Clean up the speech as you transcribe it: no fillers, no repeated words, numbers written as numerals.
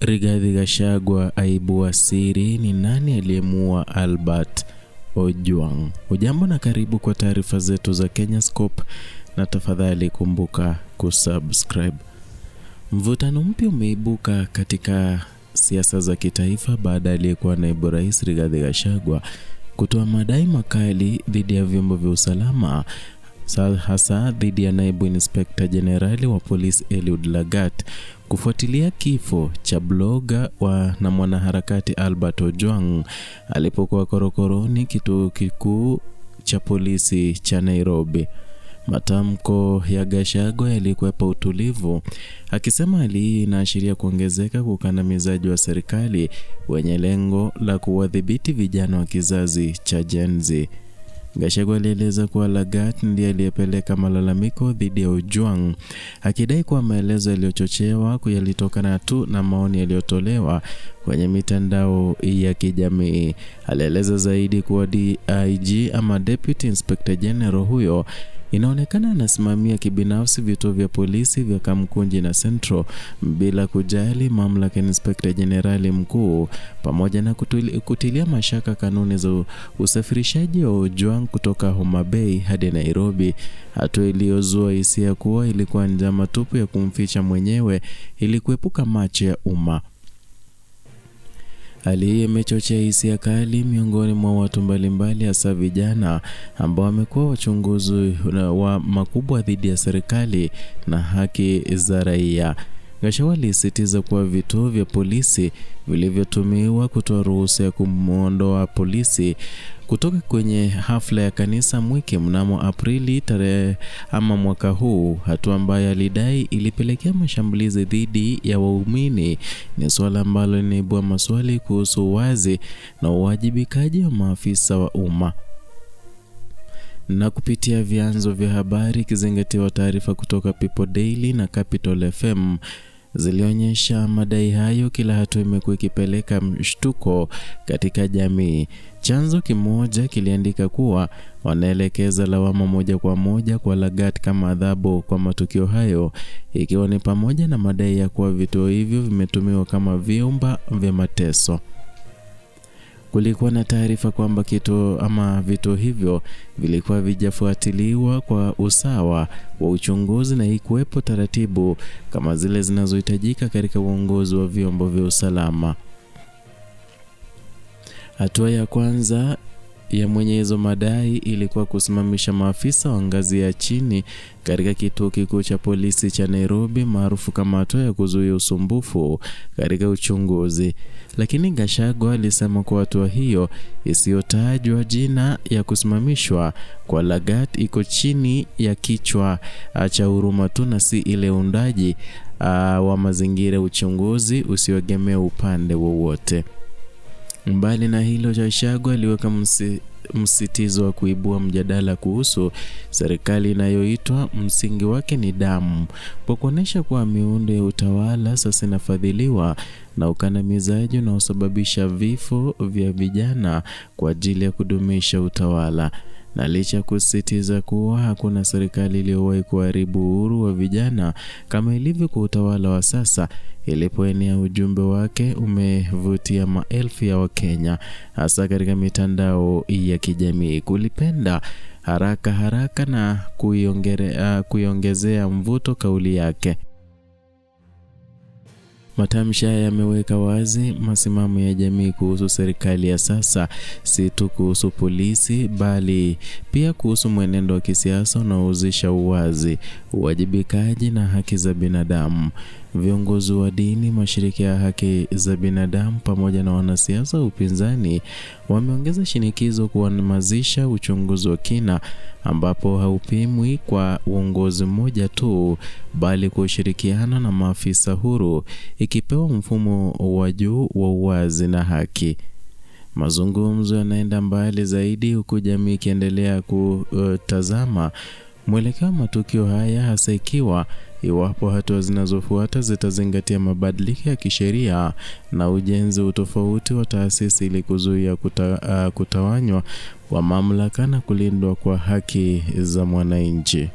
Rigathi Gachagua aibua siri ni nani aliyemuua Albert Ojwang. Ujambo na karibu kwa taarifa zetu za Kenyascope, na tafadhali kumbuka kusubscribe. Mvutano mpya umeibuka katika siasa za kitaifa baada ya aliyekuwa naibu rais Rigathi Gachagua kutoa madai makali dhidi ya vyombo vya usalama, hasa dhidi ya naibu inspekta jenerali wa polisi Eliud Lagat kufuatilia kifo cha bloga na mwanaharakati Albert Ojwang alipokuwa korokoroni kituo kikuu cha polisi cha Nairobi. Matamko ya Gachagua yalikuwepa utulivu, akisema hali hii inaashiria kuongezeka kwa ukandamizaji wa serikali wenye lengo la kuwadhibiti vijana wa kizazi cha Gen Z. Gachagua alieleza kuwa Lagat ndiye aliyepeleka malalamiko dhidi ya Ojwang, akidai kuwa maelezo yaliyochochewa yalitokana tu na maoni yaliyotolewa kwenye mitandao ya kijamii. Alieleza zaidi kuwa DIG ama Deputy Inspector General huyo inaonekana anasimamia kibinafsi vituo vya polisi vya Kamkunji na Central bila kujali mamlaka ya Inspector Generali mkuu, pamoja na kutilia mashaka kanuni za usafirishaji wa Ojwang kutoka Homa Bay hadi Nairobi, hatua iliyozua hisia kuwa ilikuwa njama tupu ya kumficha mwenyewe ili kuepuka macho ya umma. Hali hii imechochea hisia kali miongoni mwa watu mbalimbali, hasa vijana ambao wamekuwa wachunguzi wa makubwa dhidi ya serikali na haki za raia. Gachagua alisisitiza kuwa vituo vya polisi vilivyotumiwa kutoa ruhusa ya kumuondoa polisi kutoka kwenye hafla ya kanisa Mwike mnamo Aprili mwaka huu, hatua ambayo alidai ilipelekea mashambulizi dhidi ya waumini, ni swala ambalo linaibua maswali kuhusu uwazi na uwajibikaji wa maafisa wa umma. Na kupitia vyanzo vya habari kizingatiwa taarifa kutoka People Daily na Capital FM zilionyesha madai hayo, kila hatua imekuwa ikipeleka mshtuko katika jamii. Chanzo kimoja kiliandika kuwa wanaelekeza lawama moja kwa moja kwa Lagat kama adhabu kwa matukio hayo, ikiwa ni pamoja na madai ya kuwa vituo hivyo vimetumiwa kama vyumba vya mateso. Kulikuwa na taarifa kwamba vituo hivyo vilikuwa vijafuatiliwa kwa usawa wa uchunguzi na ikuwepo taratibu kama zile zinazohitajika katika uongozi wa vyombo vya usalama. Hatua ya kwanza ya mwenye hizo madai ilikuwa kusimamisha maafisa wa ngazi ya chini katika kituo kikuu cha polisi cha Nairobi, maarufu kama hatua ya kuzuia usumbufu katika uchunguzi. Lakini Gachagua alisema kwa hatua hiyo isiyotajwa jina ya kusimamishwa kwa Lagat iko chini ya kichwa cha huruma tu na si ile uundaji wa mazingira ya uchunguzi usioegemea upande wowote. Mbali na hilo, Gachagua aliweka msitizo wa kuibua mjadala kuhusu serikali inayoitwa msingi wake ni damu, kwa kuonesha kuwa miundo ya utawala sasa inafadhiliwa na ukandamizaji unaosababisha vifo vya vijana kwa ajili ya kudumisha utawala. Na licha kusisitiza kuwa hakuna serikali iliyowahi kuharibu uhuru wa vijana kama ilivyo kwa utawala wa sasa, ilipoenea ujumbe wake umevutia maelfu ya Wakenya, hasa katika mitandao ya kijamii, kulipenda haraka na kuiongezea mvuto kauli yake. Matamshi haya yameweka wazi masimamo ya jamii kuhusu serikali ya sasa, si tu kuhusu polisi bali pia kuhusu mwenendo wa kisiasa unaohusisha uwazi, uwajibikaji na haki za binadamu. Viongozi wa dini, mashirika ya haki za binadamu pamoja na wanasiasa wa upinzani wameongeza shinikizo kuhamasisha uchunguzi wa kina ambapo haupimwi kwa uongozi mmoja tu bali kwa ushirikiano na maafisa huru, ikipewa mfumo wa juu wa uwazi na haki. Mazungumzo yanaenda mbali zaidi, huku jamii ikiendelea kutazama mwelekeo wa matukio haya, hasa iwapo hatua zinazofuata zitazingatia mabadiliko ya kisheria na ujenzi utofauti wa taasisi ili kuzuia kutawanywa kwa mamlaka na kulindwa kwa haki za mwananchi.